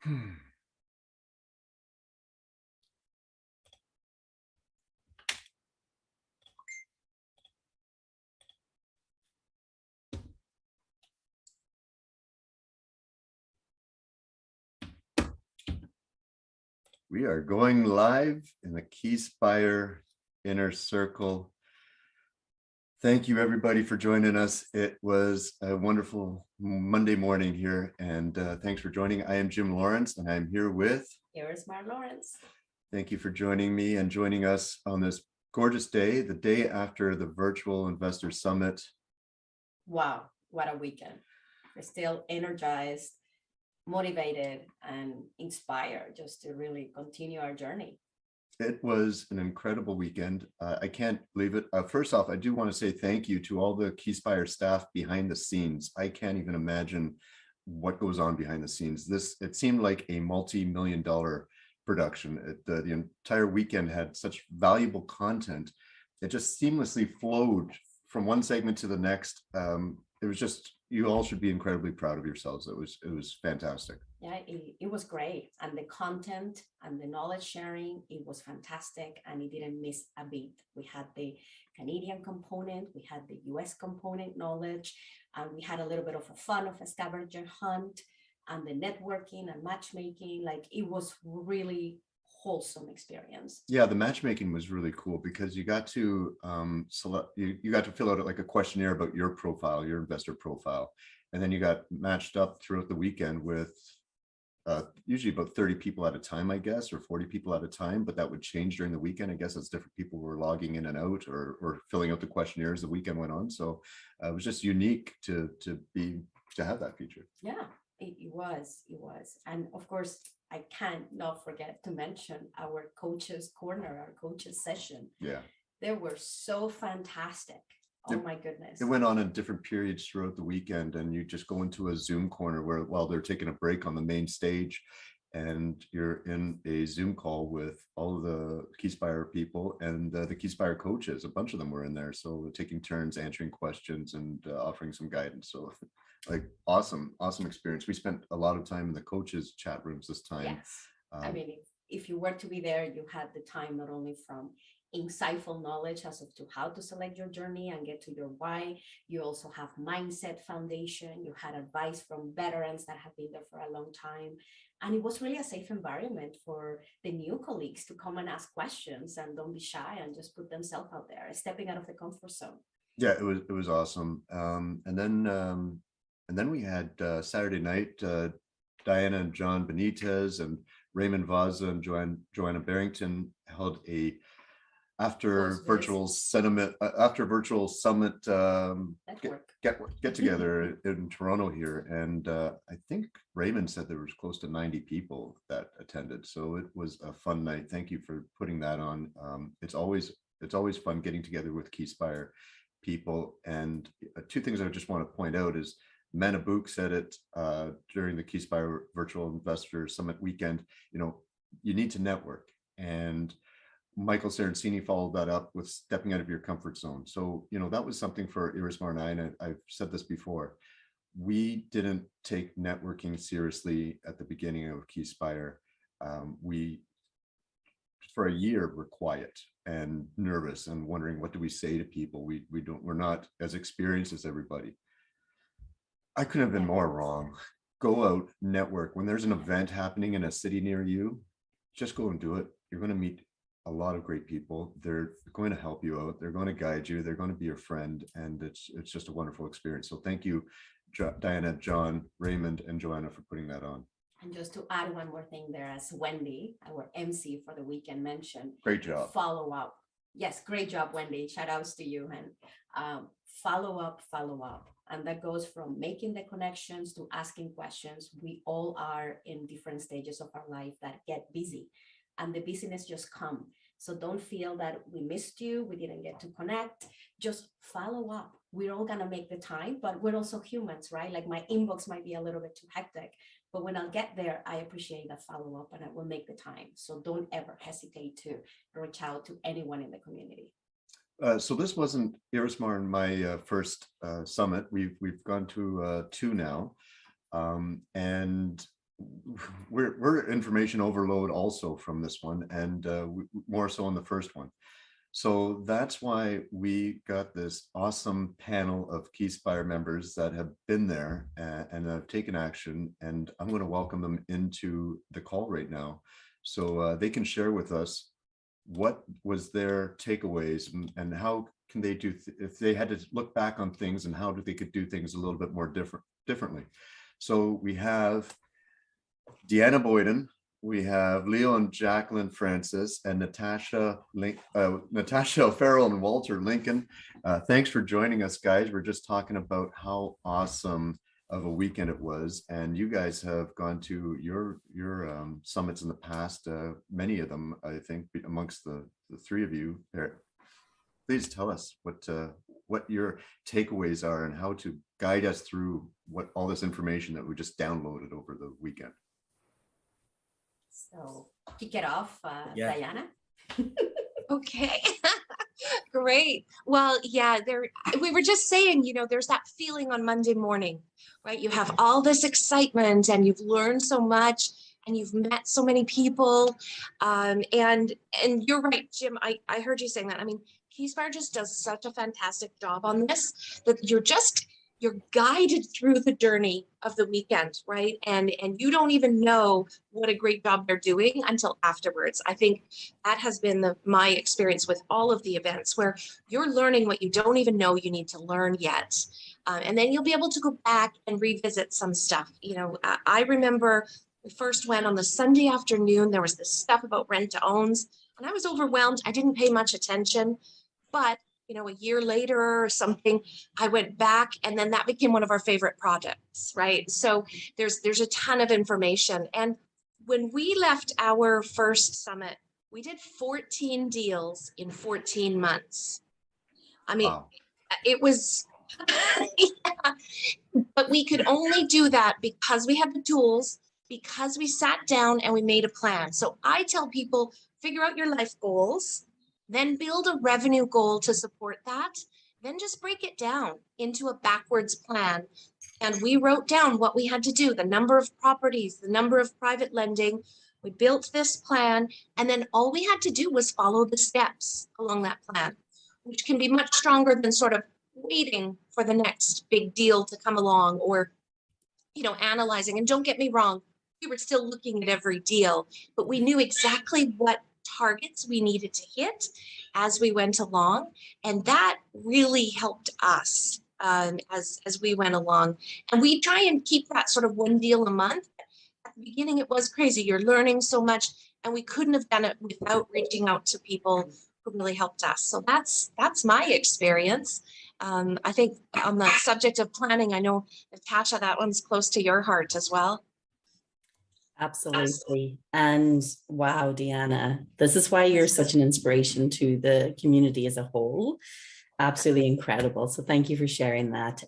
We are going live in the Keyspire Inner Circle. Thank you, everybody, for joining us. It was a wonderful Monday morning here, and thanks for joining. I am Jim Lawrence, and I'm here with Irismar Lawrence. Thank you for joining me and joining us on this gorgeous day, the day after the Virtual Investor Summit. Wow, what a weekend. We're still energized, motivated, and inspired just to really continue our journey. It was an incredible weekend. I can't believe it. First off, I do want to say thank you to all the Keyspire staff behind the scenes. I can't even imagine what goes on behind the scenes. It seemed like a multi-million-dollar production. The entire weekend had such valuable content. It just seamlessly flowed from one segment to the next. It was just, you all should be incredibly proud of yourselves. It was fantastic. Yeah, it was great. And the content and the knowledge sharing, it was fantastic. And it didn't miss a beat. We had the Canadian component, we had the US component knowledge, and we had a little bit of a fun of a scavenger hunt and the networking and matchmaking. Like, it was really wholesome experience. Yeah, the matchmaking was really cool because you got to select, you got to fill out like a questionnaire about your profile, your investor profile, and then you got matched up throughout the weekend with usually about 30 people at a time, I guess, or 40 people at a time, but that would change during the weekend, I guess, as different people were logging in and out or filling out the questionnaire as the weekend went on. So it was just unique to have that feature. Yeah, it was. And of course, I can't not forget to mention our coaches corner, our coaches session. Yeah, they were so fantastic. Oh my goodness. It went on in different periods throughout the weekend, and you just go into a Zoom corner where while they're taking a break on the main stage, and you're in a Zoom call with all of the Keyspire people and the Keyspire coaches. A bunch of them were in there, so we're taking turns answering questions and offering some guidance. So like awesome experience. We spent a lot of time in the coaches chat rooms this time. Yes. I mean, if you were to be there, you had the time not only from insightful knowledge as to how to select your journey and get to your why. You also have mindset foundation. You had advice from veterans that have been there for a long time. And it was really a safe environment for the new colleagues to come and ask questions and don't be shy and just put themselves out there, stepping out of the comfort zone. Yeah, it was awesome. And then we had Saturday night, Diana and John Benitez and Raymond Vaza and Joanna Barrington held a after virtual summit get together in Toronto here, and I think Raymond said there was close to 90 people that attended, so it was a fun night. Thank you for putting that on. It's always fun getting together with Keyspire people. And two things I just want to point out is Manabuk said it during the Keyspire Virtual Investor Summit weekend, you need to network, and Michael Sarancini followed that up with stepping out of your comfort zone. So, that was something for Irismar and I, and I've said this before, we didn't take networking seriously at the beginning of Keyspire. We, for a year, were quiet and nervous and wondering, what do we say to people? We're not as experienced as everybody. I couldn't have been more wrong. Go out, network. When there's an event happening in a city near you, just go and do it. You're going to meet a lot of great people. They're going to help you out. They're going to guide you. They're going to be your friend. And it's just a wonderful experience. So thank you, Diana, John, Raymond, and Joanna for putting that on. And just to add one more thing there, as Wendy, our MC for the weekend, mentioned. Great job. Follow up. Yes, great job, Wendy. Shout outs to you. And follow up. And that goes from making the connections to asking questions. We all are in different stages of our life that get busy, and the busyness just come. So don't feel that we missed you, we didn't get to connect. Just follow up. We're all gonna make the time, but we're also humans, right? Like, my inbox might be a little bit too hectic, but when I'll get there, I appreciate that follow up and I will make the time. So don't ever hesitate to reach out to anyone in the community. So this wasn't Irismar and my first summit. We've gone to two now, and we're information overload also from this one, and more so on the first one. So that's why we got this awesome panel of Keyspire members that have been there and have taken action. And I'm going to welcome them into the call right now, so they can share with us what was their takeaways and how can they do if they had to look back on things, and how they could do things a little bit more differently. So we have Deanna Boyden, we have Leo and Jacqueline Francis, and Natasha O'Farrell and Walter Lincoln. Thanks for joining us, guys. We're just talking about how awesome of a weekend it was, and you guys have gone to your summits in the past, many of them, I think, amongst the three of you. Please tell us what your takeaways are and how to guide us through what all this information that we just downloaded over the weekend. So kick it off, Diana. Okay. Great. Well, yeah, we were just saying, there's that feeling on Monday morning, right? You have all this excitement and you've learned so much and you've met so many people. And you're right, Jim, I heard you saying that. I mean, Keyspire just does such a fantastic job on this, that you're guided through the journey of the weekend, right? And you don't even know what a great job they're doing until afterwards. I think that has been my experience with all of the events, where you're learning what you don't even know you need to learn yet. And then you'll be able to go back and revisit some stuff. I remember we first went on the Sunday afternoon, there was this stuff about rent to owns, and I was overwhelmed. I didn't pay much attention, but a year later or something, I went back, and then that became one of our favorite projects, right? So there's a ton of information. And when we left our first summit, we did 14 deals in 14 months. I mean, wow. It was, yeah. But we could only do that because we had the tools, because we sat down and we made a plan. So I tell people, figure out your life goals, then build a revenue goal to support that, then just break it down into a backwards plan. And we wrote down what we had to do, the number of properties, the number of private lending. We built this plan, and then all we had to do was follow the steps along that plan, which can be much stronger than sort of waiting for the next big deal to come along, or, analyzing. And don't get me wrong, we were still looking at every deal, but we knew exactly what targets we needed to hit as we went along, and that really helped us as we went along. And we try and keep that sort of one deal a month. At the beginning, it was crazy. You're learning so much, and we couldn't have done it without reaching out to people who really helped us. So that's my experience. I think on the subject of planning, I know, Natasha, that one's close to your heart as well. Absolutely. And wow, Deanna, this is why you're such an inspiration to the community as a whole. Absolutely incredible. So thank you for sharing that.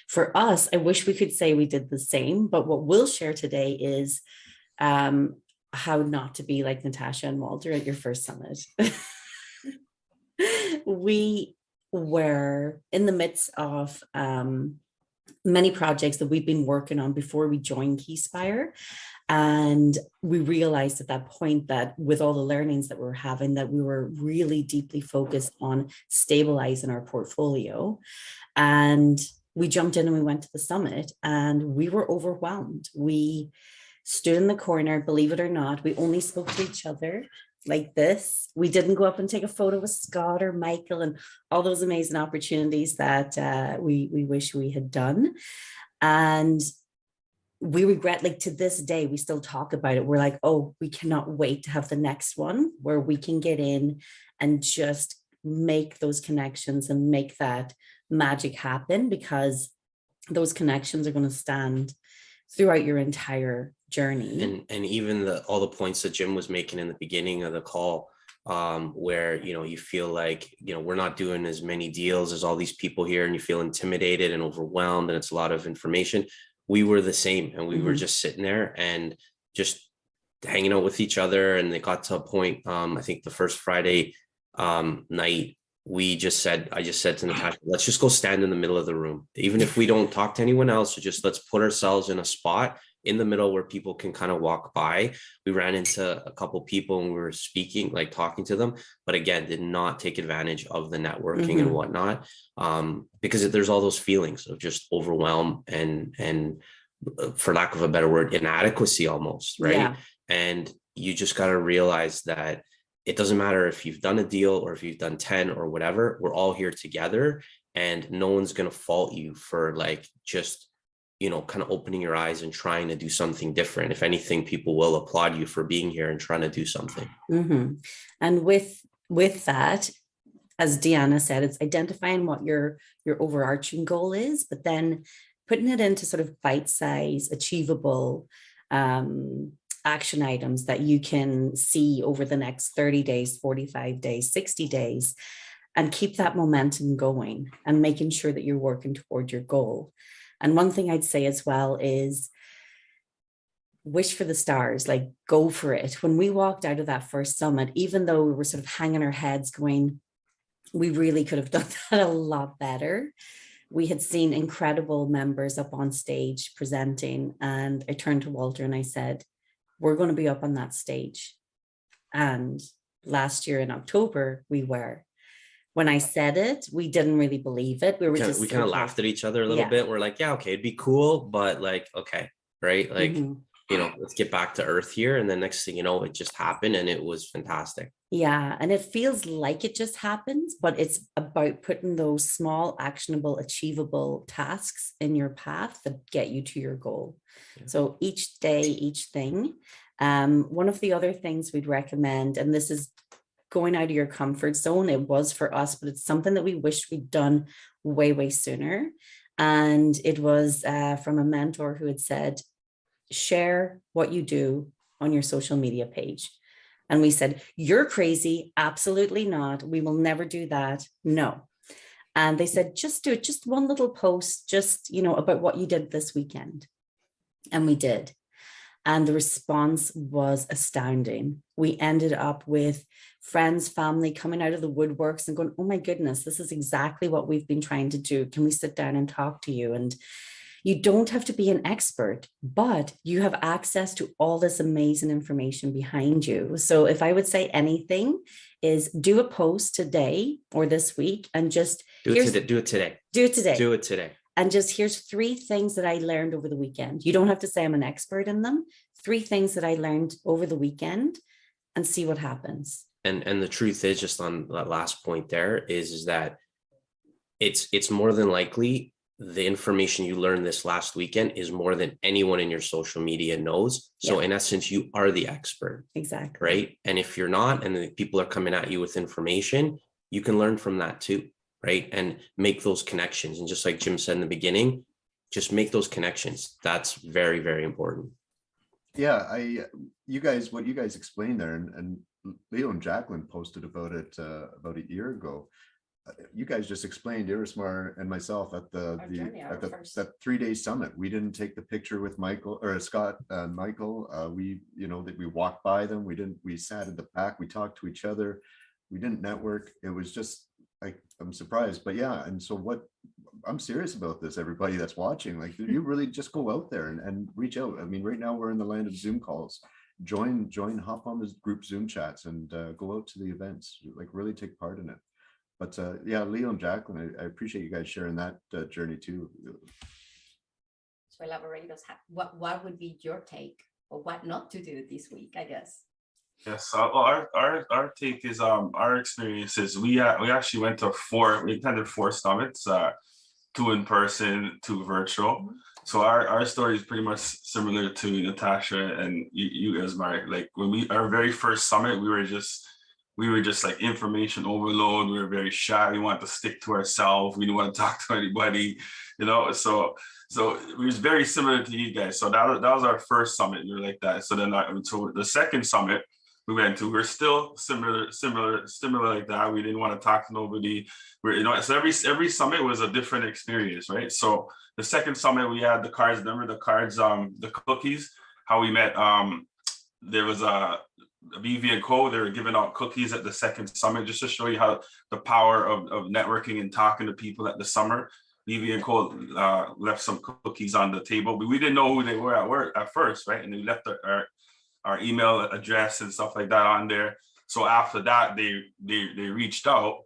For us, I wish we could say we did the same, but what we'll share today is how not to be like Natasha and Walter at your first summit. We were in the midst of many projects that we've been working on before we joined Keyspire. And we realized at that point that with all the learnings that we were having, that we were really deeply focused on stabilizing our portfolio. And we jumped in and we went to the summit, and we were overwhelmed. We stood in the corner, believe it or not, we only spoke to each other like this. We didn't go up and take a photo with Scott or Michael and all those amazing opportunities that we wish we had done. And we regret, like to this day, we still talk about it. We're like, oh, we cannot wait to have the next one where we can get in and just make those connections and make that magic happen, because those connections are going to stand throughout your entire journey. And even all the points that Jim was making in the beginning of the call, where, you feel like, we're not doing as many deals as all these people here, and you feel intimidated and overwhelmed, and it's a lot of information. We were the same, and we were just sitting there and just hanging out with each other. And they got to a point, I think the first Friday night, I just said to Natasha, let's just go stand in the middle of the room. Even if we don't talk to anyone else, just let's put ourselves in a spot in the middle where people can kind of walk by. We ran into a couple people and we were speaking, like talking to them, but again, did not take advantage of the networking and whatnot, because there's all those feelings of just overwhelm and for lack of a better word, inadequacy almost, right? Yeah. And you just got to realize that it doesn't matter if you've done a deal or if you've done 10 or whatever, we're all here together and no one's going to fault you for like just, you know, kind of opening your eyes and trying to do something different. If anything, people will applaud you for being here and trying to do something. And with that, as Deanna said, it's identifying what your overarching goal is, but then putting it into sort of bite-sized, achievable action items that you can see over the next 30 days, 45 days, 60 days, and keep that momentum going and making sure that you're working toward your goal. And one thing I'd say as well is wish for the stars, like go for it. When we walked out of that first summit, even though we were sort of hanging our heads going, we really could have done that a lot better. We had seen incredible members up on stage presenting, and I turned to Walter and I said, we're going to be up on that stage. And last year in October, we were. When I said it, we didn't really believe it. We kind of laughed at each other a little bit. We're like, yeah, okay, it'd be cool, but like, okay, right? Like, you know, let's get back to earth here. And then next thing you know, it just happened and it was fantastic. Yeah. And it feels like it just happens, but it's about putting those small, actionable, achievable tasks in your path that get you to your goal. Yeah. So each day, each thing. One of the other things we'd recommend, and this is going out of your comfort zone, it was for us, but it's something that we wish we'd done way, way sooner. And it was from a mentor who had said, share what you do on your social media page. And we said, you're crazy. Absolutely not. We will never do that. No. And they said, just do it. Just one little post, just, you know, about what you did this weekend. And we did. And the response was astounding. We ended up with friends, family coming out of the woodworks and going, oh my goodness, this is exactly what we've been trying to do. Can we sit down and talk to you? And you don't have to be an expert, but you have access to all this amazing information behind you. So if I would say anything is do a post today or this week and just do it today. And just here's 3 things that I learned over the weekend. You don't have to say I'm an expert in them. 3 things that I learned over the weekend and see what happens. And the truth is, just on that last point there is that it's more than likely the information you learned this last weekend is more than anyone in your social media knows. So in essence, you are the expert. Exactly. Right. And if you're not, and the people are coming at you with information, you can learn from that too. Right. And make those connections. And just like Jim said in the beginning, just make those connections. That's very, very important. Yeah. What you guys explained there, and Leo and Jacqueline posted about it about a year ago. You guys just explained, Irismar and myself, at that 3-day summit. We didn't take the picture with Michael or Scott and Michael. We walked by them. We sat in the back. We talked to each other. We didn't network. It was just like, I'm surprised, but yeah. And so I'm serious about this, everybody that's watching, like you really just go out there and reach out. I mean, right now we're in the land of Zoom calls. Join, hop on the group Zoom chats and go out to the events, like really take part in it. But yeah, Leo and Jacqueline, I appreciate you guys sharing that journey too. So elaborate us, what would be your take or what not to do this week, I guess? Yes, our take is our experiences. We actually went to 4 summits, 2 in person, 2 virtual. So our story is pretty much similar to Natasha and you Irismar. Like when our very first summit, we were just like information overload. We were very shy. We wanted to stick to ourselves. We didn't want to talk to anybody, you know. So it was very similar to you guys. So that was our first summit. We were like that. So then so the second summit we went to, we were still similar like that. We didn't want to talk to nobody. So every summit was a different experience, right? So the second summit we had the cards. Remember the cards, the cookies? How we met? There was a BV and Co. They were giving out cookies at the second summit just to show you how the power of networking and talking to people at the summer. Levy and Cole left some cookies on the table, but we didn't know who they were at work at first, right? And we left our email address and stuff like that on there. So after that, they reached out.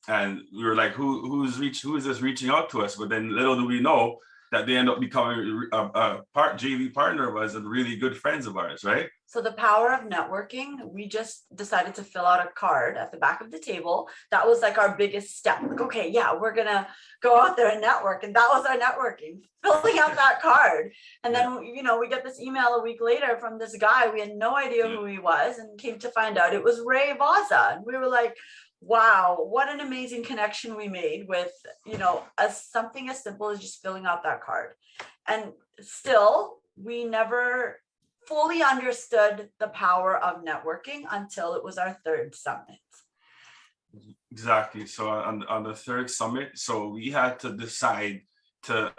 And we were like, who is this reaching out to us? But then little do we know that they end up becoming a JV partner of us and really good friends of ours, right? So the power of networking, we just decided to fill out a card at the back of the table. That was like our biggest step. Like, okay, yeah, we're gonna go out there and network. And that was our networking, filling out that card. And then, you know, we get this email a week later from this guy. We had no idea who he was, and came to find out it was Ray Vaza. And we were like, wow, what an amazing connection we made with, you know, something as simple as just filling out that card. And still, we never fully understood the power of networking until it was our third summit. Exactly. So on the third summit, so we had to decide to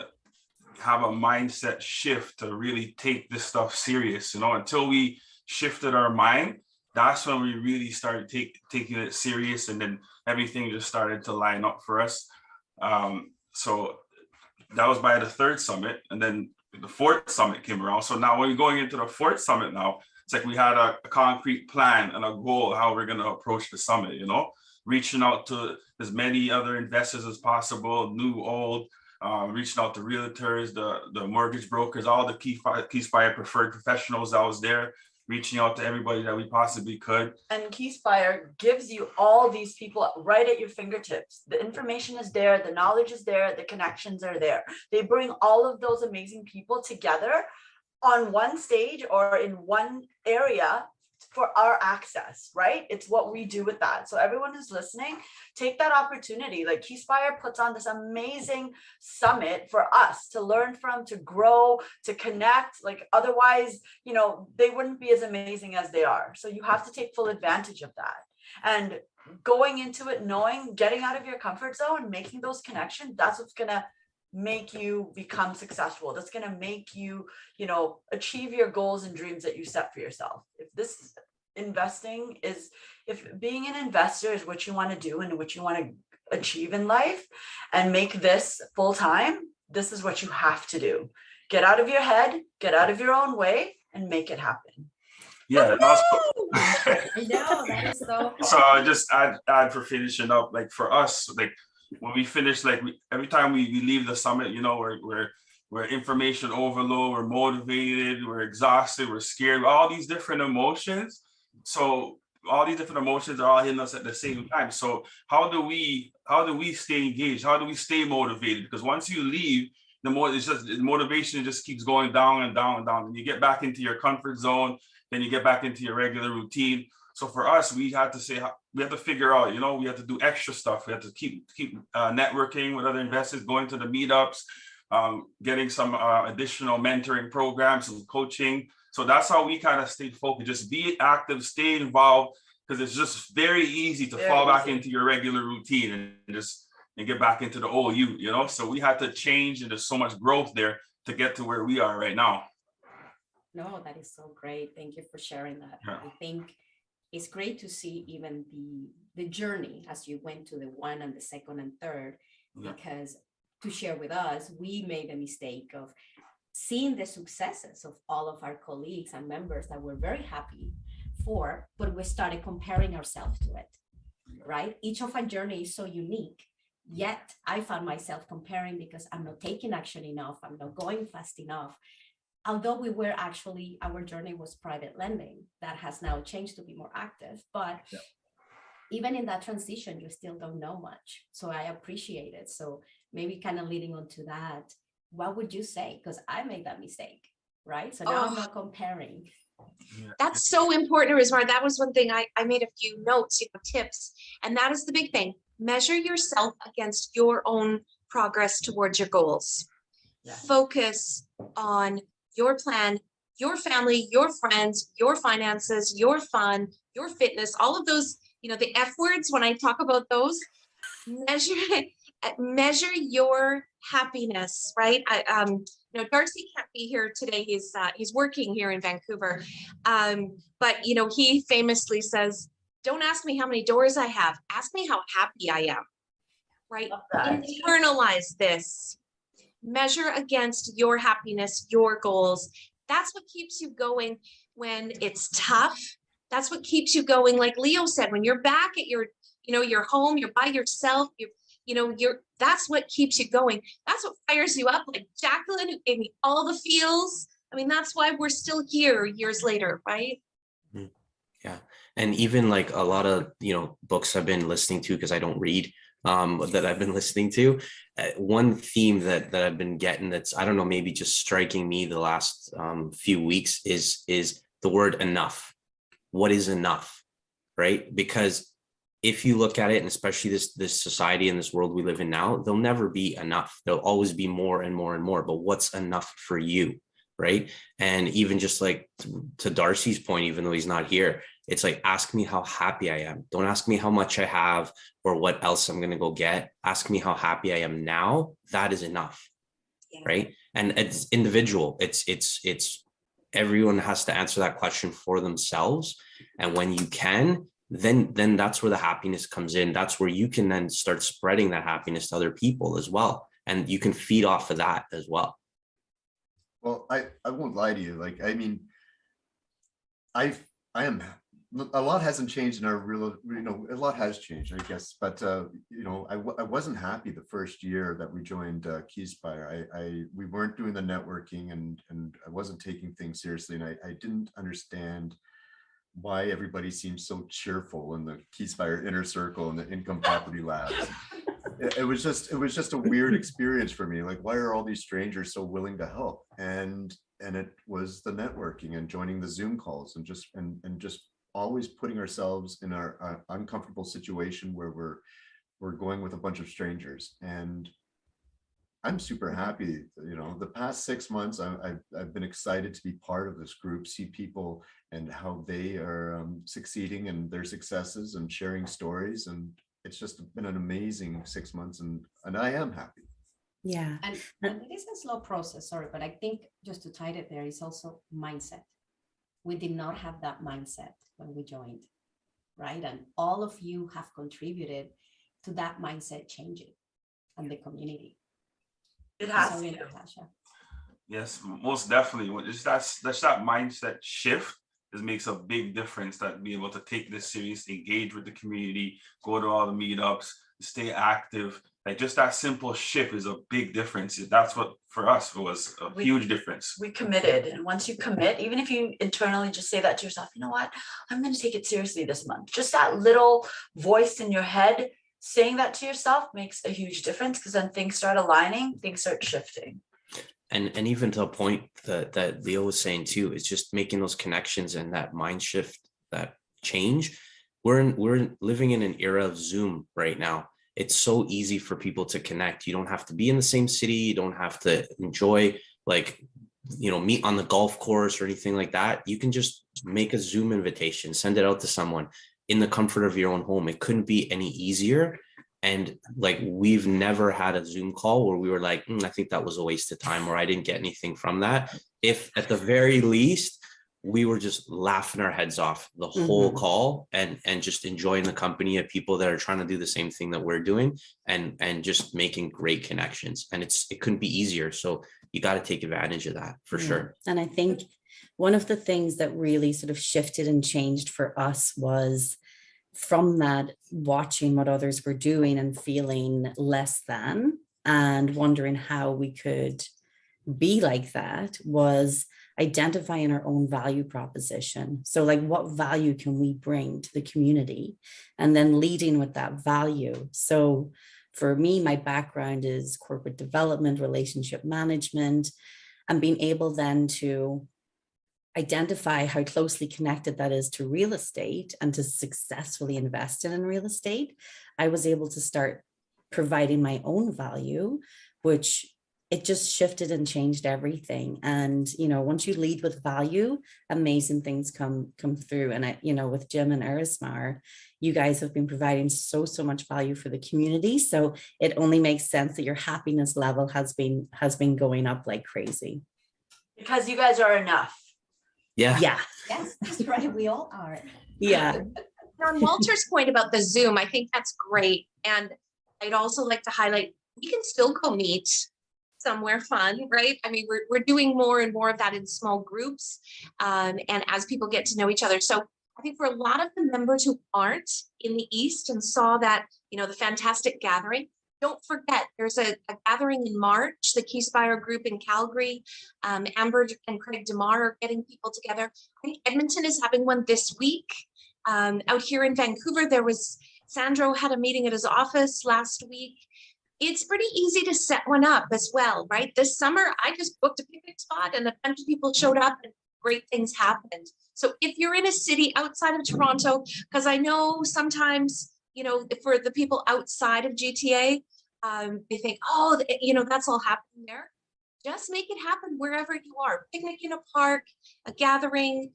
have a mindset shift to really take this stuff serious. You know, until we shifted our mind, that's when we really started taking it serious, and then everything just started to line up for us. So that was by the third summit, and then the fourth summit came around. So now when we're going into the fourth summit now, it's like we had a concrete plan and a goal how we're going to approach the summit, you know, reaching out to as many other investors as possible, new, old, reaching out to realtors, the mortgage brokers, all the KeySpire preferred professionals that was there, reaching out to everybody that we possibly could. And KeySpire gives you all these people right at your fingertips. The information is there, the knowledge is there, the connections are there. They bring all of those amazing people together on one stage or in one area for our access, right? It's what we do with that. So everyone who's listening, take that opportunity. Like KeySpire puts on this amazing summit for us to learn from, to grow, to connect. Like otherwise, you know, they wouldn't be as amazing as they are. So you have to take full advantage of that. And going into it, knowing, getting out of your comfort zone, making those connections, that's what's going to make you become successful. That's going to make you, you know, achieve your goals and dreams that you set for yourself. If this investing is, if being an investor is what you want to do and what you want to achieve in life and make this full time, this is what you have to do. Get out of your head, get out of your own way, and make it happen. Yeah, that's I know, that is so. So I just add for finishing up, like for us, like when we finish, like every time we leave the summit, you know, we're information overload, we're motivated, we're exhausted, we're scared, all these different emotions. So all these different emotions are all hitting us at the same time. So how do we stay engaged? How do we stay motivated? Because once you leave, the motivation just keeps going down and down and down. And you get back into your comfort zone, then you get back into your regular routine. So for us, we had to figure out, you know, we had to do extra stuff. We had to keep networking with other investors, going to the meetups, getting some additional mentoring programs and coaching. So that's how we kind of stayed focused. Just be active, stay involved, because it's just very easy to fall back into your regular routine and get back into the old you know? So we had to change, and there's so much growth there to get to where we are right now. No, that is so great. Thank you for sharing that. Yeah. I think it's great to see even the journey as you went to the one and the second and third, because to share with us, we made a mistake of seeing the successes of all of our colleagues and members that we're very happy for, but we started comparing ourselves to it, right? Each of our journey is so unique, yet I found myself comparing because I'm not taking action enough, I'm not going fast enough. Although our journey was private lending, that has now changed to be more active, but even in that transition, you still don't know much. So I appreciate it. So maybe kind of leading on to that, what would you say? Because I made that mistake, right? So now I'm not comparing. That's so important, Irismar. That was one thing I made a few notes, tips, and that is the big thing. Measure yourself against your own progress towards your goals. Yeah. Focus on your plan, your family, your friends, your finances, your fun, your fitness, all of those, the F words, when I talk about those, measure your happiness, right? Darcy can't be here today. He's working here in Vancouver. But he famously says, don't ask me how many doors I have. Ask me how happy I am. right? Love that. Internalize this. Measure against your happiness, your goals. That's what keeps you going when it's tough. That's what keeps you going. Like Leo said, when you're back at your, your home, you're by yourself, that's what keeps you going. That's what fires you up. Like Jacqueline, who gave me all the feels. I mean, that's why we're still here years later, right? Yeah. And even like a lot of, books I've been listening to, because I don't read, that I've been listening to, one theme that I've been getting that's, I don't know, maybe just striking me the last few weeks is the word enough. What is enough, right? Because if you look at it, and especially this society and this world we live in now, there'll never be enough. There'll always be more and more and more, but what's enough for you, right? And even just like to Darcy's point, even though he's not here, it's like, ask me how happy I am. Don't ask me how much I have or what else I'm going to go get. Ask me how happy I am now. That is enough. Yeah. Right. And it's individual. It's everyone has to answer that question for themselves. And when you can, then that's where the happiness comes in. That's where you can then start spreading that happiness to other people as well. And you can feed off of that as well. Well, I won't lie to you. Like, I mean, I am, a lot hasn't changed in our real, a lot has changed, I guess. But, I wasn't happy the first year that we joined Keyspire. We weren't doing the networking and I wasn't taking things seriously. And I didn't understand why everybody seems so cheerful in the Keyspire inner circle and the income property labs. It was just a weird experience for me. Like, why are all these strangers so willing to help? And it was the networking and joining the Zoom calls and just always putting ourselves in our uncomfortable situation where we're going with a bunch of strangers. And I'm super happy. The past 6 months, I've been excited to be part of this group, see people and how they are succeeding and their successes and sharing stories. And it's just been an amazing 6 months, and I am happy. Yeah. And it is a slow process, sorry, but I think just to tie it there is also mindset. We did not have that mindset when we joined, right? And all of you have contributed to that mindset changing and the community. It has Sorry, to. Natasha. Yes, most definitely. It's that's that mindset shift that makes a big difference. That be able to take this serious, engage with the community, go to all the meetups, stay active. Like, just that simple shift is a big difference. That's what for us was a huge difference. We committed, and once you commit, even if you internally just say that to yourself, you know what, I'm going to take it seriously this month. Just that little voice in your head saying that to yourself makes a huge difference, because then things start aligning, things start shifting. And even to a point that Leo was saying too, is just making those connections and that mind shift, that change. We're living in an era of Zoom right now. It's so easy for people to connect. You don't have to be in the same city. You don't have to enjoy, meet on the golf course or anything like that. You can just make a Zoom invitation, send it out to someone in the comfort of your own home. It couldn't be any easier. And we've never had a Zoom call where we were like, I think that was a waste of time, or I didn't get anything from that. If at the very least, we were just laughing our heads off the whole call and just enjoying the company of people that are trying to do the same thing that we're doing and just making great connections. And it couldn't be easier. So you got to take advantage of that for sure. And I think one of the things that really sort of shifted and changed for us was from that, watching what others were doing and feeling less than and wondering how we could be like that, was identifying our own value proposition. So what value can we bring to the community, and then leading with that value. So for me, my background is corporate development, relationship management, and being able then to identify how closely connected that is to real estate and to successfully invest in real estate. I was able to start providing my own value, which it just shifted and changed everything. And, once you lead with value, amazing things come through. And with Jim and Irismar, you guys have been providing so much value for the community. So it only makes sense that your happiness level has been going up like crazy. Because you guys are enough. Yeah. Yes, that's right. We all are. Yeah. On Walter's point about the Zoom, I think that's great. And I'd also like to highlight, we can still go meet somewhere fun, right? I mean, we're doing more and more of that in small groups, and as people get to know each other. So I think for a lot of the members who aren't in the East and saw that, the fantastic gathering, don't forget there's a gathering in March, the Keyspire group in Calgary. Amber and Craig DeMar are getting people together. I think Edmonton is having one this week. Out here in Vancouver, Sandro had a meeting at his office last week. It's pretty easy to set one up as well, right? This summer, I just booked a picnic spot and a bunch of people showed up and great things happened. So if you're in a city outside of Toronto, because I know sometimes, for the people outside of GTA, they think, oh, that's all happening there. Just make it happen wherever you are. Picnic in a park, a gathering,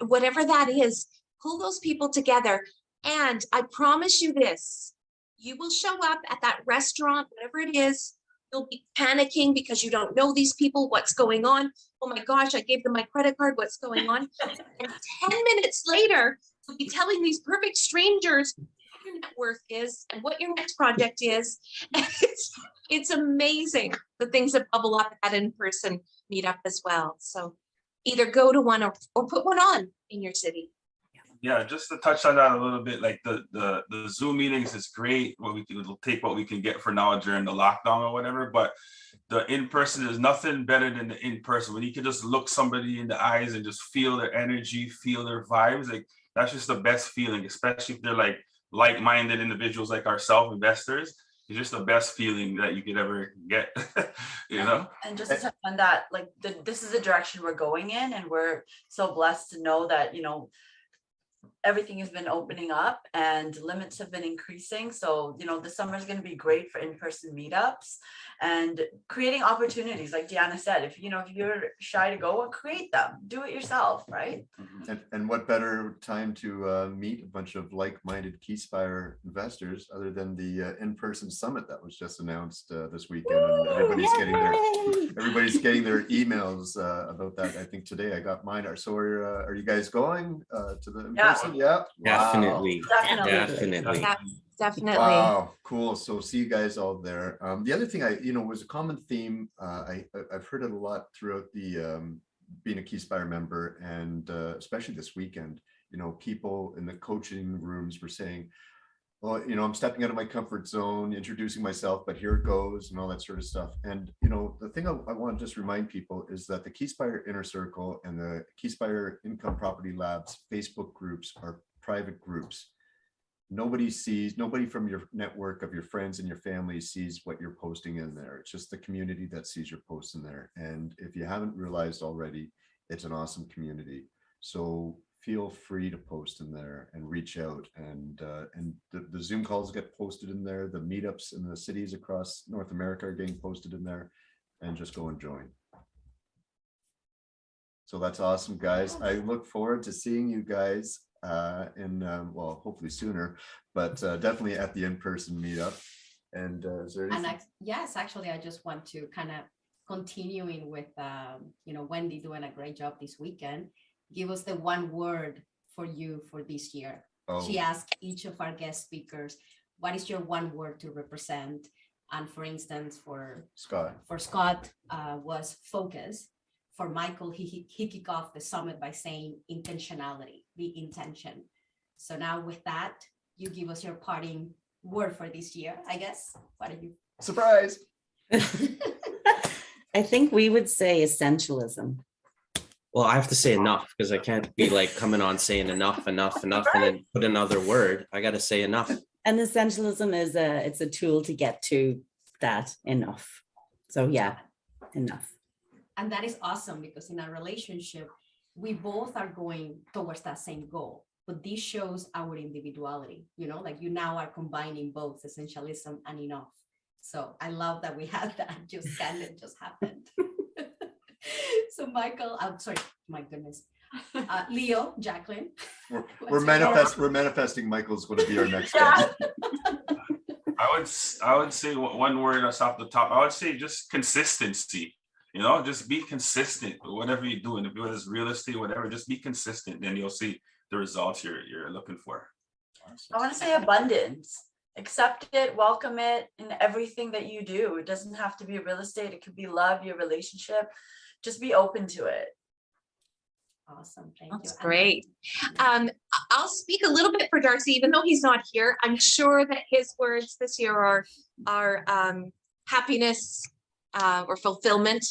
whatever that is, pull those people together. And I promise you this, you will show up at that restaurant, whatever it is, you'll be panicking because you don't know these people, what's going on. Oh my gosh, I gave them my credit card, what's going on? And 10 minutes later, you'll be telling these perfect strangers what your net worth is and what your next project is. It's amazing the things that bubble up at in-person meetup as well. So either go to one or put one on in your city. Yeah, just to touch on that a little bit, like the Zoom meetings is great. We'll take what we can get for now during the lockdown or whatever, but the in-person, there's nothing better than the in-person when you can just look somebody in the eyes and just feel their energy, feel their vibes. Like that's just the best feeling, especially if they're like-minded individuals like ourselves, investors. It's just the best feeling that you could ever get, And just to touch on that, this is the direction we're going in, and we're so blessed to know that, everything has been opening up and limits have been increasing. So, the summer is going to be great for in-person meetups and creating opportunities. Like Deanna said, if you're shy to go, create them, do it yourself, right? And what better time to meet a bunch of like-minded Keyspire investors other than the in-person summit that was just announced this weekend, and everybody's getting their emails about that. I think today I got mine. So are you guys going to the in-person? Yeah. Definitely. Wow. Definitely. Definitely. Wow, cool. So see you guys all there. The other thing was a common theme. I've heard it a lot throughout the being a Keyspire member, and especially this weekend. People in the coaching rooms were saying, well, I'm stepping out of my comfort zone, introducing myself, but here it goes, and all that sort of stuff. And the thing I want to just remind people is that the Keyspire Inner Circle and the Keyspire Income Property Labs Facebook groups are private groups. Nobody from your network of your friends and your family sees what you're posting in there. It's just the community that sees your posts in there. And if you haven't realized already, it's an awesome community. So feel free to post in there and reach out. And the Zoom calls get posted in there. The meetups in the cities across North America are getting posted in there, and just go and join. So that's awesome, guys. I look forward to seeing you guys hopefully sooner, but definitely at the in-person meetup. And is there anything? Yes, actually, I just want to kind of continuing with Wendy doing a great job this weekend. Give us the one word for you for this year. Oh. She asked each of our guest speakers, what is your one word to represent? And for instance, for Scott was focus. For Michael, he kicked off the summit by saying intentionality, the intention. So now with that, you give us your parting word for this year, I guess. What are you? Surprise. I think we would say essentialism. Well, I have to say enough, because I can't be coming on saying enough, and then put another word. I got to say enough. And essentialism is it's a tool to get to that enough. So yeah, enough. And that is awesome, because in our relationship, we both are going towards that same goal. But this shows our individuality, you now are combining both essentialism and enough. So I love that we had that just happened. So Michael, I'm sorry, my goodness. Leo, Jacqueline. We're manifesting Michael's going to be our next guest. I would say one word that's off the top. I would say just consistency. Just be consistent with whatever you're doing. If it's real estate, whatever, just be consistent, then you'll see the results you're looking for. I want to say abundance. accept it, welcome it in everything that you do. It doesn't have to be real estate. It could be love, your relationship. Just be open to it. Awesome, thank you. That's And great. then- I'll speak a little bit for Darcy, even though he's not here. I'm sure that his words this year are happiness or fulfillment.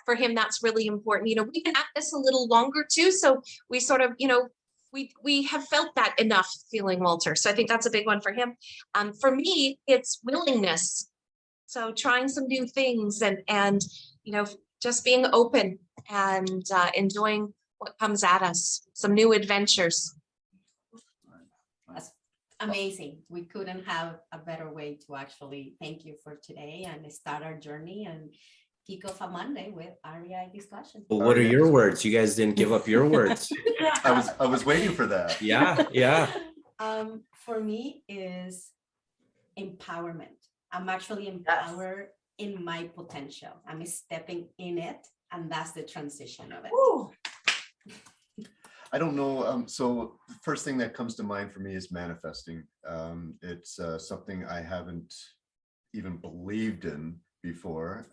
For him, that's really important. You know, we've been at this a little longer too, so we sort of, you know, we have felt that enough feeling, Walter. So I think that's a big one for him. For me, it's willingness. So trying some new things and you know, just being open and enjoying what comes at us, some new adventures. That's amazing. We couldn't have a better way to actually thank you for today and start our journey and kick off a Monday with REI discussion. But what are your words? You guys didn't give up your words. I was waiting for that. Yeah. For me is empowerment. I'm actually empowered in my potential. I'm stepping in it, and that's the transition of it. Ooh. I don't know. So the first thing that comes to mind for me is manifesting. It's something I haven't even believed in before.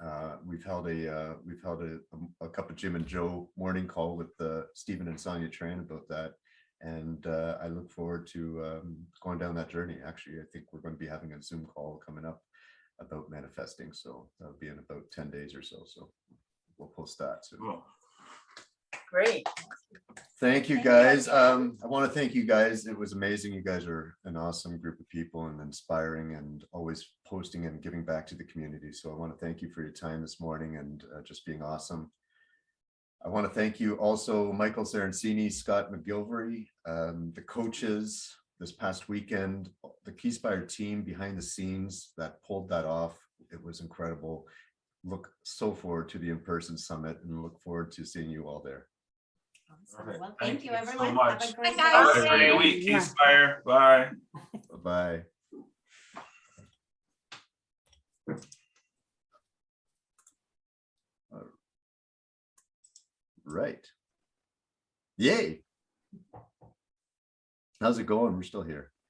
We've held a cup of Jim and Joe morning call with Stephen and Sonia Tran about that. And I look forward to going down that journey. Actually, I think we're going to be having a Zoom call coming up about manifesting. So that'll be in about 10 days or so. So we'll post that soon. Cool. Great. Thank you Thank you guys. again. I want to thank you guys. It was amazing. You guys are an awesome group of people and inspiring and always posting and giving back to the community. So I want to thank you for your time this morning and just being awesome. I want to thank you also, Michael Sarancini, Scott McGilvery, the coaches this past weekend, the Keyspire team behind the scenes that pulled that off. It was incredible. Look so forward to the in-person summit and look forward to seeing you all there. Awesome. Perfect. Well, Thank thank you, you so everyone. much. Have a great Bye, guys. day. Have a great week, Yeah. Keyspire. Bye. Bye-bye. Right. Yay. How's it going? We're still here.